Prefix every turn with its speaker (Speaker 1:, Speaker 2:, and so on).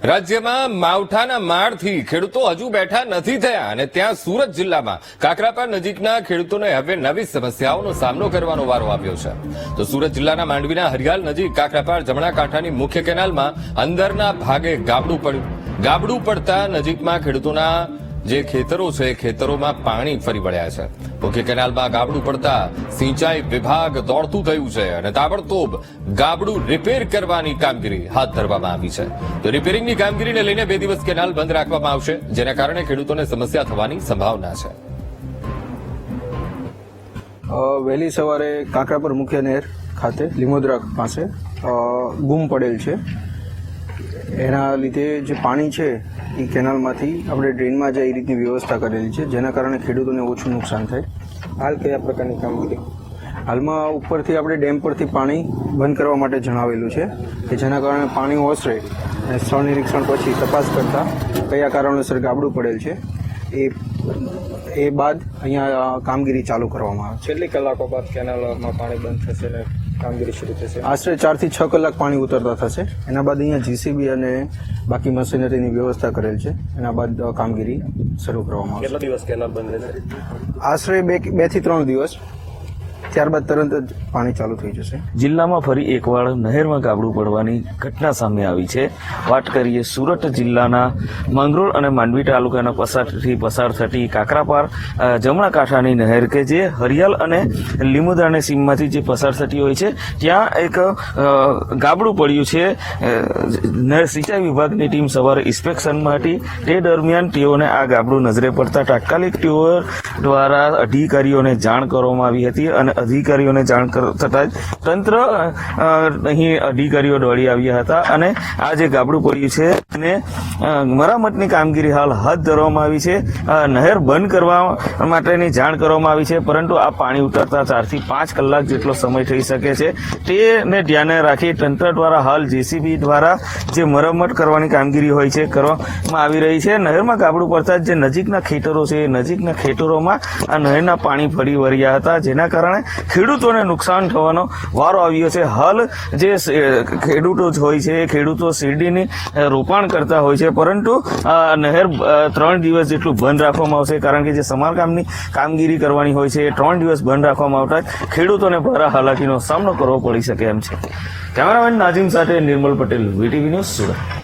Speaker 1: રાજ્યમાં માવઠાના માળથી ખેડૂતો હજુ બેઠા નથી થયા અને ત્યાં સુરત જિલ્લામાં કાકરાપાર નજીકના ખેડૂતોને હવે નવી સમસ્યાઓનો સામનો કરવાનો વારો આવ્યો છે. તો સુરત જિલ્લાના માંડવીના હરિયાલ નજીક કાકરાપાર જમણા કાંઠાની મુખ્ય કેનાલમાં અંદરના ભાગે ગાબડું પડ્યું. ગાબડું પડતા નજીકમાં ખેડૂતોના જે ખેતરો છે ખેતરોમાં પાણી ફરી વળ્યા છે. મુખ્ય કેનાલમાં ગાબડું પડતા સિંચાઈ વિભાગ દોડતું થયું છે અને તાબડતોબ ગાબડું રિપેર કરવાની કામગીરી હાથ ધરવામાં આવી છે. તો રિપેરિંગની કામગીરીને લઈને 2 દિવસ કેનાલ બંધ રાખવામાં આવશે, જેના કારણે ખેડૂતોને સમસ્યા થવાની સંભાવના છે.
Speaker 2: વહેલી સવારે કાકરાપાર મુખ્ય નહેર ખાતે લીમોદરા પાસે ગુમ પડેલ છે. એના લીધે જે પાણી છે એ કેનાલમાંથી આપણે ડ્રેનમાં જાય એ રીતની વ્યવસ્થા કરેલી છે, જેના કારણે ખેડૂતોને ઓછું નુકસાન થાય. હાલ કયા પ્રકારની કામગીરી? હાલમાં ઉપરથી આપણે ડેમ પરથી પાણી બંધ કરવા માટે જણાવેલું છે કે જેના કારણે પાણી ઓસરે અને સ્થળ નિરીક્ષણ પછી તપાસ કરતા કયા કારણોસર ગાબડું પડેલ છે એ બાદ અહીંયા કામગીરી ચાલુ કરવામાં આવે છે.
Speaker 3: કેટલી કલાકો બાદ કેનાલમાં પાણી બંધ થશે ને કામગીરી શરૂ થશે?
Speaker 2: આશરે 4 થી 6 કલાક પાણી ઉતરતા થશે. એના બાદ અહીંયા જીસીબી અને બાકી મશીનરીની વ્યવસ્થા કરેલ છે. એના બાદ કામગીરી શરૂ કરવામાં આવશે.
Speaker 3: કેટલા દિવસ કેનાલ બંધ રહેશે?
Speaker 2: આશરે 2 થી 3 દિવસ, ત્યારબાદ તરત જ પાણી ચાલુ થઈ જશે.
Speaker 4: જિલ્લામાં ફરી એકવાર નહેરમાં ગાબડું પડવાની ઘટના સામે આવી છે. વાત કરીએ સુરત જિલ્લાના માંગરોળ અને માંડવી તાલુકાના પસાર થતી કાકરાપાર જમણા કાંઠાની નહેર કે જે હરિયાલ અને લીમોદરાની સીમમાંથી જે પસાર થતી હોય છે, ત્યાં એક ગાબડું પડ્યું છે. સિંચાઈ વિભાગની ટીમ સવારે ઇન્સ્પેક્શનમાં હતી. તે દરમિયાન તેઓને આ ગાબડું નજરે પડતા તાત્કાલિક તેઓ દ્વારા અધિકારીઓને જાણ કરવામાં આવી હતી અને અધિકારીઓને જાણ થતાં જ તંત્ર અહીં અધિકારીઓ દોડી આવ્યા હતા અને આ જે ગાબડું પડ્યું છે એને મરામતની કામગીરી હાલ હાથ ધરવામાં આવી છે. નહેર બંધ કરવા માટેની જાણ કરવામાં આવી છે, પરંતુ આ પાણી ઉતરતા 4 થી 5 કલાક જેટલો સમય થઈ શકે છે. તેને ધ્યાને રાખી તંત્ર દ્વારા હાલ જેસીબી દ્વારા જે મરમ્મત કરવાની કામગીરી હોય છે કરવામાં આવી રહી છે. નહેરમાં ગાબડું પડતા જે નજીકના ખેતરો છે એ નજીકના ખેતરોમાં આ નહેરના પાણી ફરી વળ્યા હતા, જેના કારણે ખેડૂતોને નુકસાન થવાનો વારો આવ્યો છે. હાલ જે ખેડૂતો હોય છે એ ખેડૂતો શેરડીની રોપાણ કરતા હોય છે, પરંતુ નહેર 3 દિવસ જેટલું બંધ રાખવામાં આવશે, કારણ કે જે સમારકામની કામગીરી કરવાની હોય છે એ 3 દિવસ બંધ રાખવામાં આવતા જ ખેડૂતોને ભારે હાલાકીનો સામનો કરવો પડી શકે એમ છે. કેમેરામેન નાઝીમ સાથે નિર્મલ પટેલ, વીટીવી ન્યૂઝ, સુરત.